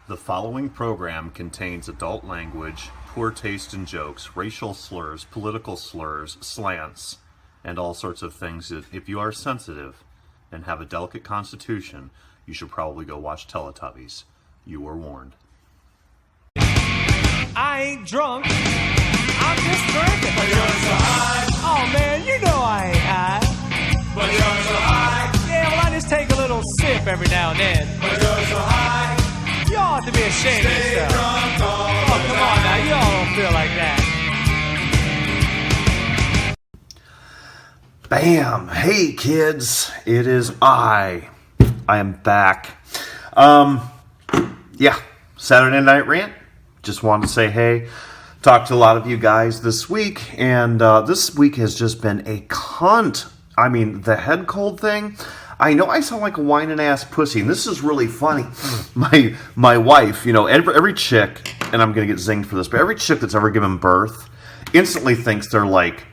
The following program contains adult language, poor taste in jokes, racial slurs, political slurs, slants, and all sorts of things that, if you are sensitive and have a delicate constitution, you should probably go watch Teletubbies. You were warned. I ain't drunk, I'm just drinking. But you're so high. Oh man, you know I ain't high. But you're so high. Yeah, well I just take a little sip every now and then. But you're so high. You ought to be ashamed of Stay yourself. drunk all Oh, the come time. on now, you all don't feel like that. Bam! Hey kids, it is I am back. Yeah, Saturday Night Rant. Just wanted to say hey. Talked to a lot of you guys this week, and this week has just been a cunt. I mean, the head cold thing. I know I sound like a whining ass pussy, and this is really funny. My wife, you know, every chick, and I'm gonna get zinged for this, but every chick that's ever given birth instantly thinks they're like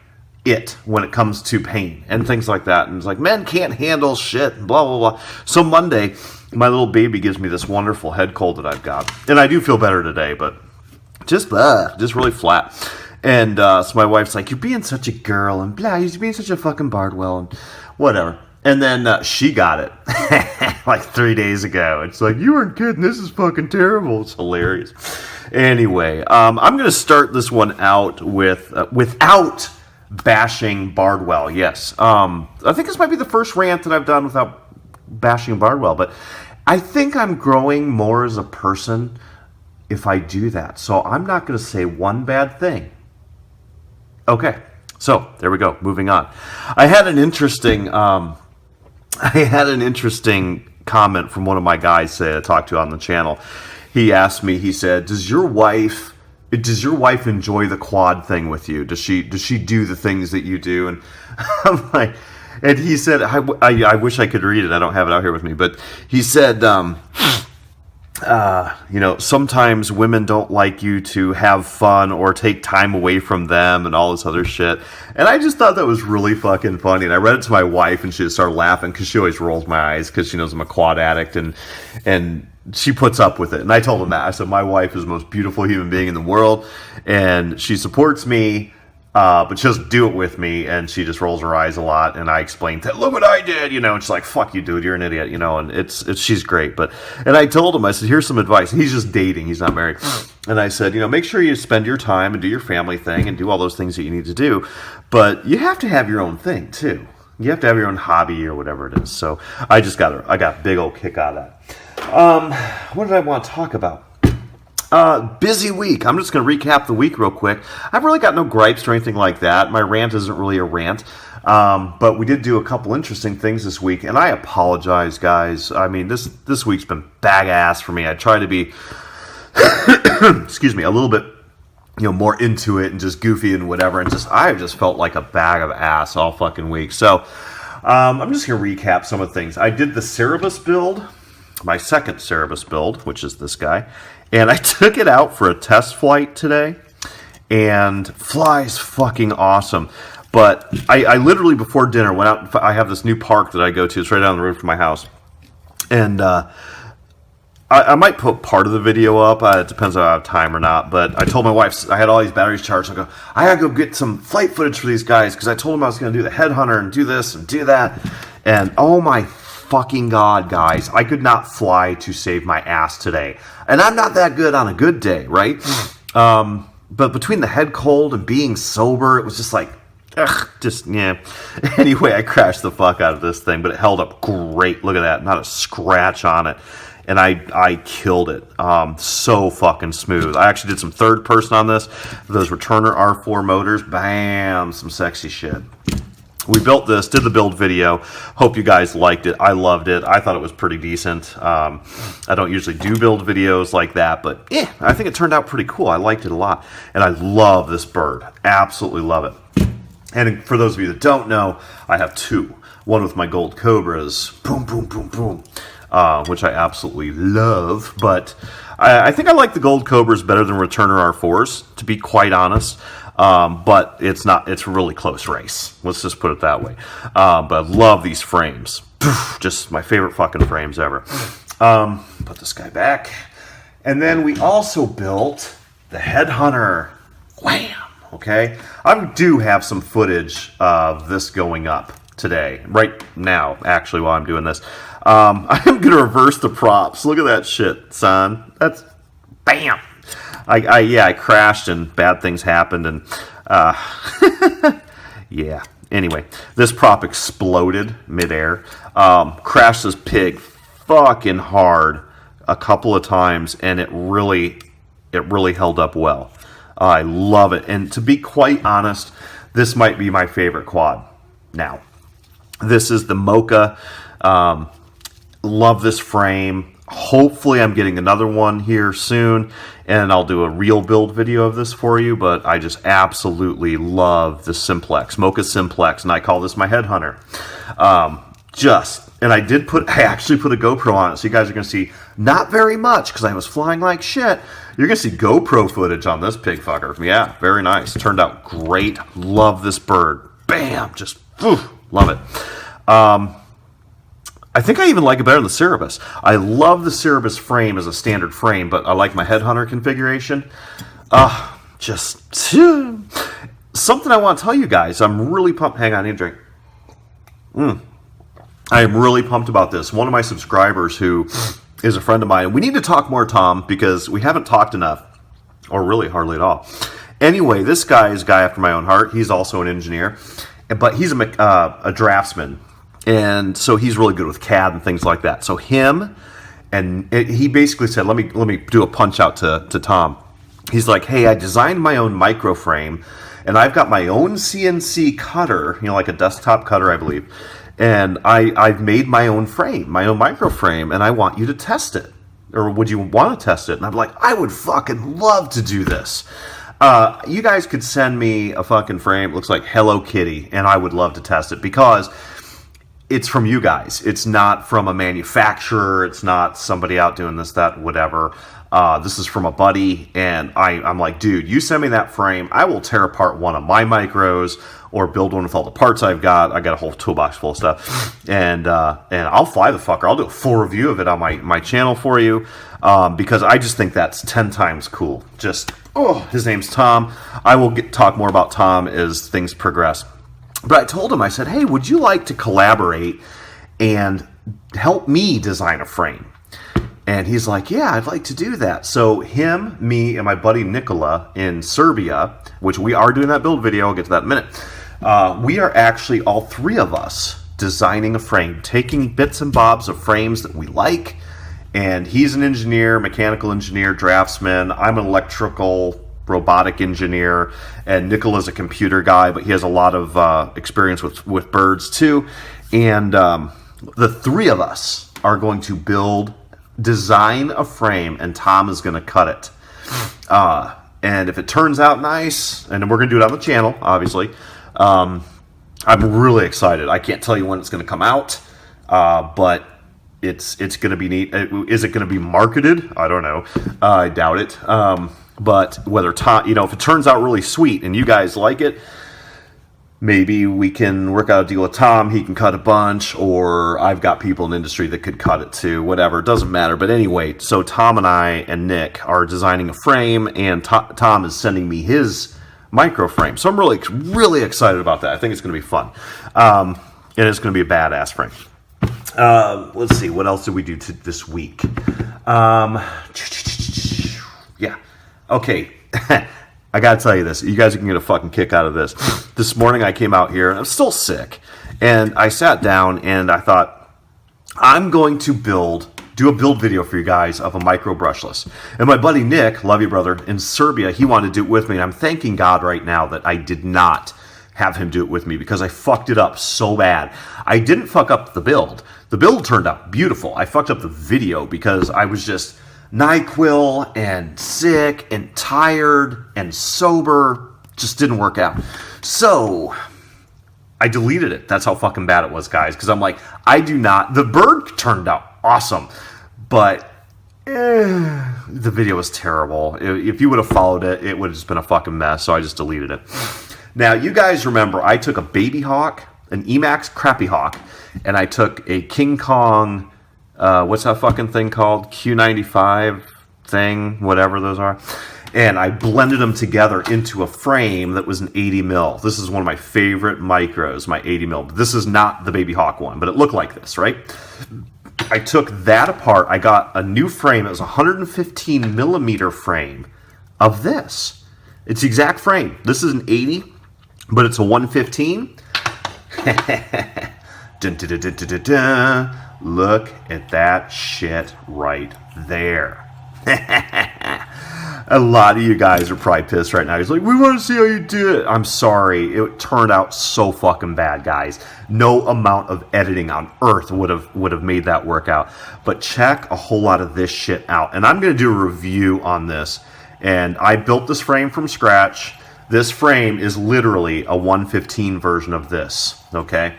it when it comes to pain and things like that, and it's like men can't handle shit, and blah blah blah. So Monday, my little baby gives me this wonderful head cold that I've got, and I do feel better today, but just really flat. And so my wife's like, "You're being such a girl," and blah, "You're being such a fucking Bardwell," and whatever. And then she got it like 3 days ago. It's like, "You weren't kidding. This is fucking terrible." It's hilarious. Anyway, I'm going to start this one out with without bashing Bardwell. Yes. I think this might be the first rant that I've done without bashing Bardwell. But I think I'm growing more as a person if I do that. So I'm not going to say one bad thing. Okay. So there we go. Moving on. I had an interesting comment from one of my guys I talked to on the channel. He asked me, he said, does your wife enjoy the quad thing with you? Does she do the things that you do? And I'm like, and he said, I wish I could read it. I don't have it out here with me, but he said, you know, sometimes women don't like you to have fun or take time away from them and all this other shit. And I just thought that was really fucking funny. And I read it to my wife, and she just started laughing because she always rolls my eyes because she knows I'm a quad addict, and she puts up with it. And I told him that. I said, my wife is the most beautiful human being in the world, and she supports me, but she doesn't do it with me, and she just rolls her eyes a lot. And I explained that, look what I did, you know, and she's like, fuck you, dude, you're an idiot, you know, and she's great. And I told him, I said, here's some advice. And he's just dating, he's not married. And I said, you know, make sure you spend your time and do your family thing and do all those things that you need to do. But you have to have your own thing too. You have to have your own hobby or whatever it is. So I got a big old kick out of that. What did I want to talk about? Busy week. I'm just going to recap the week real quick. I've really got no gripes or anything like that. My rant isn't really a rant. But we did do a couple interesting things this week, and I apologize, guys. I mean, this week's been bag-ass for me. I try to be, excuse me, a little bit, you know, more into it and just goofy and whatever, and I've just felt like a bag of ass all fucking week. So, I'm just going to recap some of the things. I did the Cerebus build, my second Cerebus build, which is this guy. And I took it out for a test flight today, and flies fucking awesome. But I literally before dinner went out. I have this new park that I go to. It's right down the road from my house. And I might put part of the video up. It depends if I have time or not. But I told my wife, I had all these batteries charged. I go, I gotta go get some flight footage for these guys, because I told them I was going to do the headhunter and do this and do that. And oh my fucking God, guys, I could not fly to save my ass today. And I'm not that good on a good day, right? But between the head cold and being sober, it was just like, yeah. Anyway, I crashed the fuck out of this thing, but it held up great. Look at that, not a scratch on it. And I killed it. So fucking smooth. I actually did some third person on this. Those returner R4 motors, bam, some sexy shit. We built this, did the build video. Hope you guys liked it. I loved it. I thought it was pretty decent. I don't usually do build videos like that, but yeah, I think it turned out pretty cool. I liked it a lot. And I love this bird. Absolutely love it. And for those of you that don't know, I have two. One with my gold cobras, boom, boom, boom, boom, which I absolutely love. But I think I like the gold cobras better than returner R4s, to be quite honest. But it's a really close race. Let's just put it that way. But I love these frames. Just my favorite fucking frames ever. Put this guy back. And then we also built the Headhunter. Wham! Okay? I do have some footage of this going up today. Right now, actually, while I'm doing this. I am going to reverse the props. Look at that shit, son. That's... Bam! I crashed and bad things happened and... yeah. Anyway, this prop exploded midair. Crashed this pig fucking hard a couple of times, and it really held up well. I love it. And to be quite honest, this might be my favorite quad now. This is the Mocha. Love this frame. Hopefully I'm getting another one here soon, and I'll do a real build video of this for you, but I just absolutely love the Simplex, Mocha Simplex, and I call this my Headhunter. And I actually put a GoPro on it, so you guys are going to see not very much, because I was flying like shit. You're going to see GoPro footage on this pig fucker. Yeah, very nice. Turned out great. Love this bird. Bam! Just, love it. I think I even like it better than the Cerebus. I love the Cerebus frame as a standard frame, but I like my Headhunter configuration. Just something I want to tell you guys. I'm really pumped. Hang on, I need a drink. I am really pumped about this. One of my subscribers who is a friend of mine. We need to talk more, Tom, because we haven't talked enough, or really hardly at all. Anyway, this guy is a guy after my own heart. He's also an engineer, but he's a draftsman. And so he's really good with CAD and things like that. So him, and he basically said, let me do a punch out to Tom. He's like, hey, I designed my own micro frame, and I've got my own CNC cutter, like a desktop cutter, I believe. And I've made my own frame, my own micro frame, and I want you to test it. Or would you want to test it? And I'm like, I would fucking love to do this. You guys could send me a fucking frame. It looks like Hello Kitty, and I would love to test it because it's from you guys. It's not from a manufacturer. It's not somebody out doing this, that, whatever. This is from a buddy, and I'm like, dude, you send me that frame, I will tear apart one of my micros or build one with all the parts I've got. I got a whole toolbox full of stuff, and I'll fly the fucker. I'll do a full review of it on my channel for you, because I just think that's 10 times cool. His name's Tom. I will talk more about Tom as things progress. But I told him, I said, hey, would you like to collaborate and help me design a frame? And he's like, yeah, I'd like to do that. So him, me, and my buddy Nicola in Serbia, which we are doing that build video, I'll get to that in a minute. We are actually, all three of us, designing a frame, taking bits and bobs of frames that we like. And he's an engineer, mechanical engineer, draftsman. I'm an electrical robotic engineer, and Nicola's a computer guy, but he has a lot of experience with birds too. And the three of us are going to design a frame, and Tom is going to cut it. And if it turns out nice, and we're going to do it on the channel, obviously, I'm really excited. I can't tell you when it's going to come out, but it's going to be neat. Is it going to be marketed? I don't know. I doubt it. But whether Tom, if it turns out really sweet and you guys like it, maybe we can work out a deal with Tom. He can cut a bunch, or I've got people in the industry that could cut it too. Whatever, it doesn't matter. But anyway, so Tom and I and Nick are designing a frame, and Tom is sending me his micro frame. So I'm really, really excited about that. I think it's going to be fun, and it's going to be a badass frame. Let's see, what else did we do this week? Yeah. Okay, I gotta tell you this. You guys can get a fucking kick out of this. This morning I came out here, and I'm still sick, and I sat down, and I thought, I'm going to do a build video for you guys of a micro brushless. And my buddy Nick, love you brother, in Serbia, he wanted to do it with me, and I'm thanking God right now that I did not have him do it with me, because I fucked it up so bad. I didn't fuck up the build. The build turned out beautiful. I fucked up the video because I was just NyQuil and sick and tired and sober. Just didn't work out. So I deleted it. That's how fucking bad it was, guys. Because I'm like, the bird turned out awesome, but the video was terrible. If you would have followed it, it would have just been a fucking mess. So I just deleted it. Now, you guys remember, I took a Baby Hawk, an Emax Crappy Hawk, and I took a King Kong, what's that fucking thing called? Q95 thing, whatever those are. And I blended them together into a frame that was an 80 mil. This is one of my favorite micros, my 80 mil. This is not the Baby Hawk one, but it looked like this, right? I took that apart. I got a new frame. It was a 115 millimeter frame of this. It's the exact frame. This is an 80, but it's a 115. Dun, dun, dun, dun, dun, dun, dun. Look at that shit right there. A lot of you guys are probably pissed right now. He's like, we want to see how you do it. I'm sorry. It turned out so fucking bad, guys. No amount of editing on earth would have made that work out. But check a whole lot of this shit out. And I'm going to do a review on this. And I built this frame from scratch. This frame is literally a 115 version of this, okay?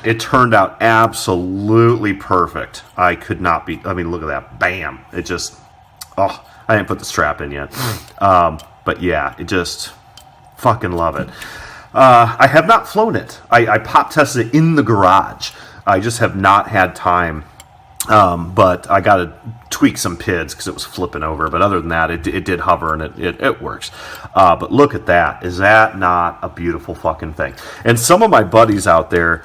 It turned out absolutely perfect. I could not be, I mean, look at that. Bam. It just, oh, I didn't put the strap in yet. But yeah, it just, fucking love it. I have not flown it. I pop tested it in the garage. I just have not had time. But I got to tweak some PIDs because it was flipping over. But other than that, it did hover and it works. But look at that. Is that not a beautiful fucking thing? And some of my buddies out there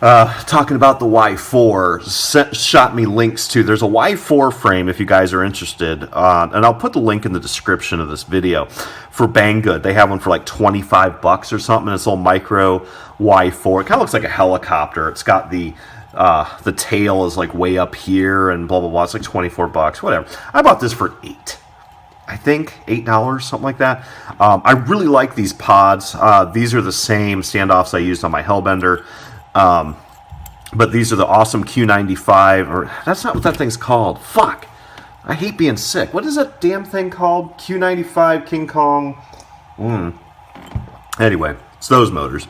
talking about the Y4 shot me links to. There's a Y4 frame if you guys are interested. And I'll put the link in the description of this video for Banggood. They have one for like $25 or something. It's all micro Y4. It kind of looks like a helicopter. It's got the tail is like way up here and blah blah blah. It's like $24, whatever. I bought this for $8. I think $8, something like that. I really like these pods. These are the same standoffs I used on my Hellbender, but these are the awesome Q95. Or that's not what that thing's called. Fuck! I hate being sick. What is that damn thing called? Q95 King Kong. Anyway, it's those motors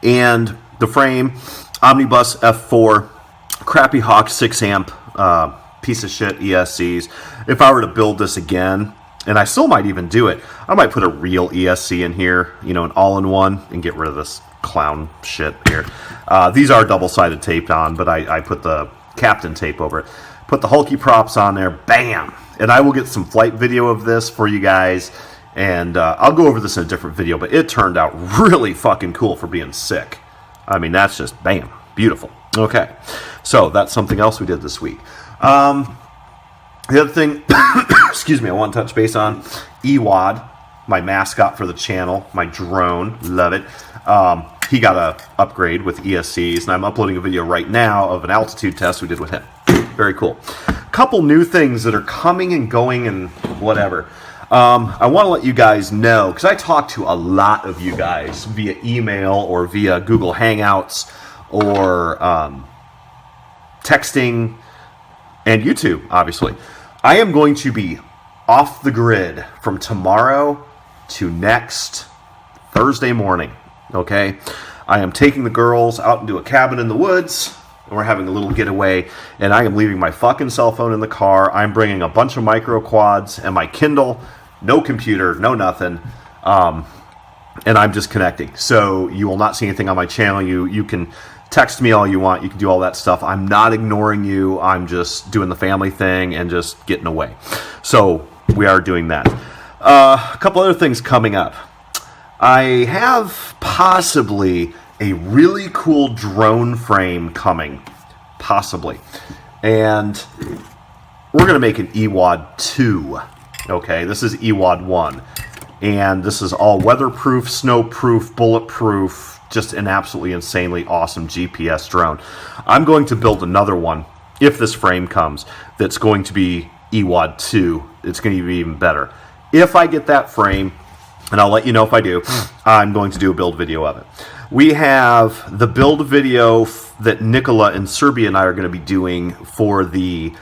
and the frame. Omnibus F4, crappy Hawk 6 amp, piece of shit ESCs. If I were to build this again, and I still might even do it, I might put a real ESC in here, you know, an all-in-one, and get rid of this clown shit here. These are double-sided taped on, but I put the Captain tape over it. Put the Hulky props on there, bam! And I will get some flight video of this for you guys, and I'll go over this in a different video, but it turned out really fucking cool for being sick. I mean, that's just, bam, beautiful. Okay, so that's something else we did this week. The other thing, excuse me, I want to touch base on Ewad, my mascot for the channel, my drone, love it. He got a upgrade with ESCs, and I'm uploading a video right now of an altitude test we did with him. Very cool. Couple new things that are coming and going and whatever. I want to let you guys know, because I talk to a lot of you guys via email or via Google Hangouts or texting and YouTube, obviously. I am going to be off the grid from tomorrow to next Thursday morning, okay? I am taking the girls out into a cabin in the woods, and we're having a little getaway, and I am leaving my fucking cell phone in the car. I'm bringing a bunch of micro quads and my Kindle, no computer, no nothing, and I'm just connecting. So you will not see anything on my channel. You can text me all you want. You can do all that stuff. I'm not ignoring you. I'm just doing the family thing and just getting away. So we are doing that. A couple other things coming up. I have possibly a really cool drone frame coming, possibly, and we're going to make an Ewad 2, okay? This is Ewad 1, and this is all weatherproof, snowproof, bulletproof, just an absolutely insanely awesome GPS drone. I'm going to build another one, if this frame comes, that's going to be Ewad 2. It's going to be even better. If I get that frame, and I'll let you know if I do, I'm going to do a build video of it. We have the build video that Nicola in Serbia and I are going to be doing for the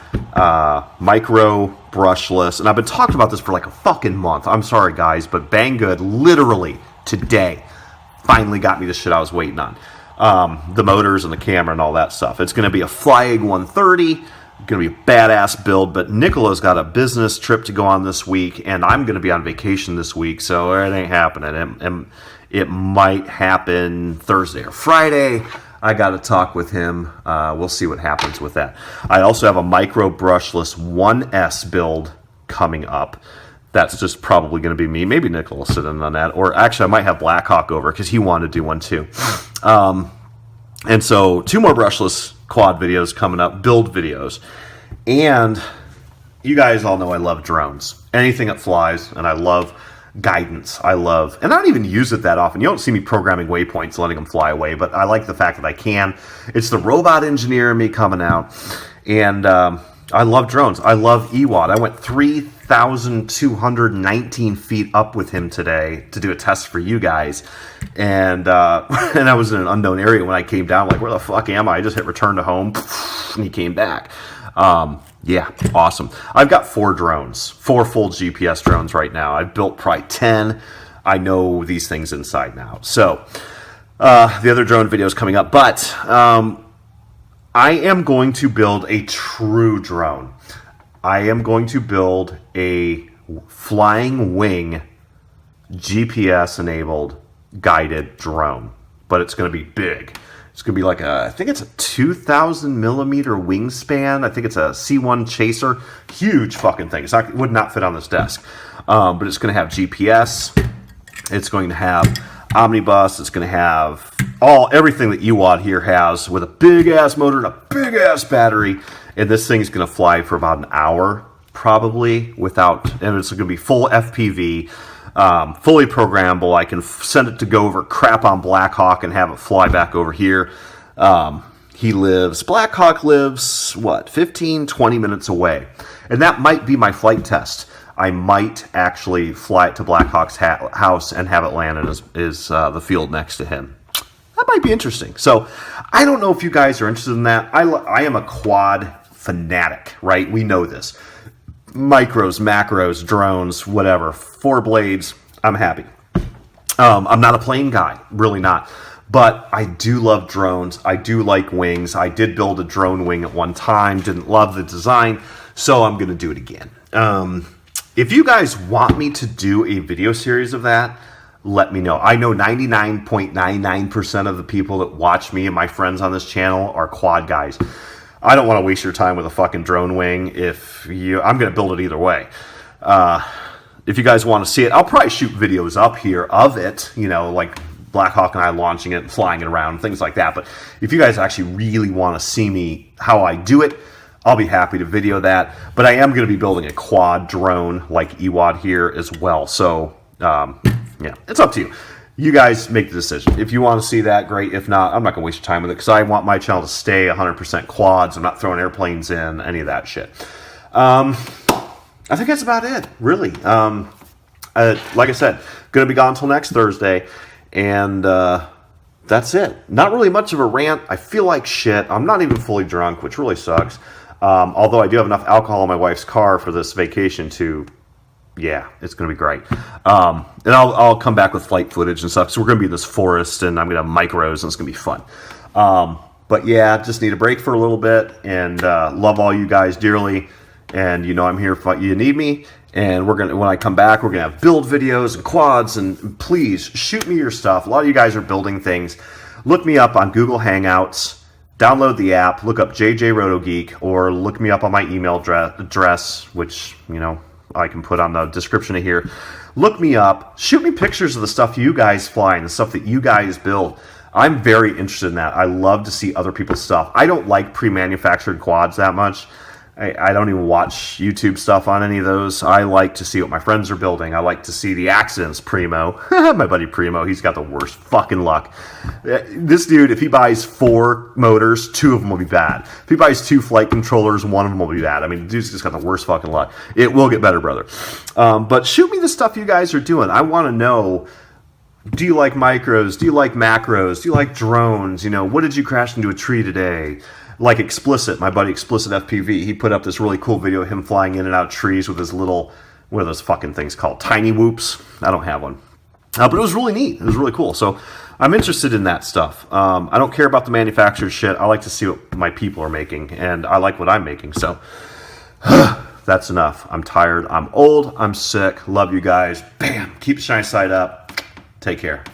micro brushless. And I've been talking about this for like a fucking month. I'm sorry, guys, but Banggood literally today finally got me the shit I was waiting on. The motors and the camera and all that stuff. It's going to be a Flyeg 130. Going to be a badass build, but Nicola's got a business trip to go on this week, and I'm going to be on vacation this week, so it ain't happening. It might happen Thursday or Friday. I got to talk with him. We'll see what happens with that. I also have a micro brushless 1S build coming up. That's just probably going to be me. Maybe Nick will sit in on that. Or actually, I might have Blackhawk over because he wanted to do one too. And so 2 more brushless quad videos coming up, build videos. And you guys all know I love drones. Anything that flies, and I love guidance. And I don't even use it that often. You don't see me programming waypoints, letting them fly away, but I like the fact that I can. It's the robot engineer in me coming out. And I love drones. I love EWAD. I went 3,219 feet up with him today to do a test for you guys. And and I was in an unknown area when I came down. Like, where the fuck am I? I just hit return to home, and he came back. Yeah, awesome. I've got 4 drones, 4 full GPS drones right now. I've built probably 10. I know these things inside now. So the other drone video is coming up. But I am going to build a true drone. I am going to build a flying wing GPS-enabled guided drone. But it's going to be big. It's going to be like I think it's a 2,000 millimeter wingspan. I think it's a C1 Chaser. Huge fucking thing. It would not fit on this desk. But it's going to have GPS. It's going to have omnibus. It's going to have everything that EWAD here has with a big-ass motor and a big-ass battery. And this thing is going to fly for about an hour, probably, and it's going to be full FPV. Fully programmable. I can send it to go over crap on Blackhawk and have it fly back over here. Blackhawk lives, 15, 20 minutes away. And that might be my flight test. I might actually fly it to Blackhawk's house and have it land in the field next to him. That might be interesting. So I don't know if you guys are interested in that. I am a quad fanatic, right? We know this. Micros, macros, drones, whatever. 4 blades, I'm happy. I'm not a plane guy, really not. But I do love drones. I do like wings. I did build a drone wing at one time. Didn't love the design, so I'm going to do it again. If you guys want me to do a video series of that, let me know. I know 99.99% of the people that watch me and my friends on this channel are quad guys. I don't want to waste your time with a fucking drone wing. I'm going to build it either way. If you guys want to see it, I'll probably shoot videos up here of it, like Blackhawk and I launching it and flying it around, things like that. But if you guys actually really want to see me, how I do it, I'll be happy to video that. But I am going to be building a quad drone like EWAD here as well. So, yeah, it's up to you. You guys make the decision. If you want to see that, great. If not, I'm not going to waste your time with it because I want my channel to stay 100% quads. I'm not throwing airplanes in, any of that shit. I think that's about it, really. Like I said, going to be gone until next Thursday, and that's it. Not really much of a rant. I feel like shit. I'm not even fully drunk, which really sucks. Although I do have enough alcohol in my wife's car for this vacation to... Yeah, it's going to be great. And I'll come back with flight footage and stuff. So we're going to be in this forest, and I'm going to have micros, and it's going to be fun. But yeah, just need a break for a little bit, and love all you guys dearly. And I'm here if you need me. And when I come back, we're going to have build videos and quads. And please shoot me your stuff. A lot of you guys are building things. Look me up on Google Hangouts. Download the app. Look up JJ RotoGeek, or look me up on my email address, which I can put on the description of here. Look me up. Shoot me pictures of the stuff you guys fly and the stuff that you guys build. I'm very interested in that. I love to see other people's stuff. I don't like pre-manufactured quads that much. I don't even watch YouTube stuff on any of those. I like to see what my friends are building. I like to see the accidents. Primo. My buddy Primo, he's got the worst fucking luck. This dude, if he buys 4 motors, 2 of them will be bad. If he buys 2 flight controllers, 1 of them will be bad. I mean, the dude's just got the worst fucking luck. It will get better, brother. But shoot me the stuff you guys are doing. I want to know, do you like micros? Do you like macros? Do you like drones? What did you crash into a tree today? Like Explicit, my buddy Explicit FPV, he put up this really cool video of him flying in and out of trees with his little, what are those fucking things called? Tiny whoops? I don't have one. But it was really neat. It was really cool. So I'm interested in that stuff. I don't care about the manufactured shit. I like to see what my people are making, and I like what I'm making. So that's enough. I'm tired. I'm old. I'm sick. Love you guys. Bam. Keep the shiny side up. Take care.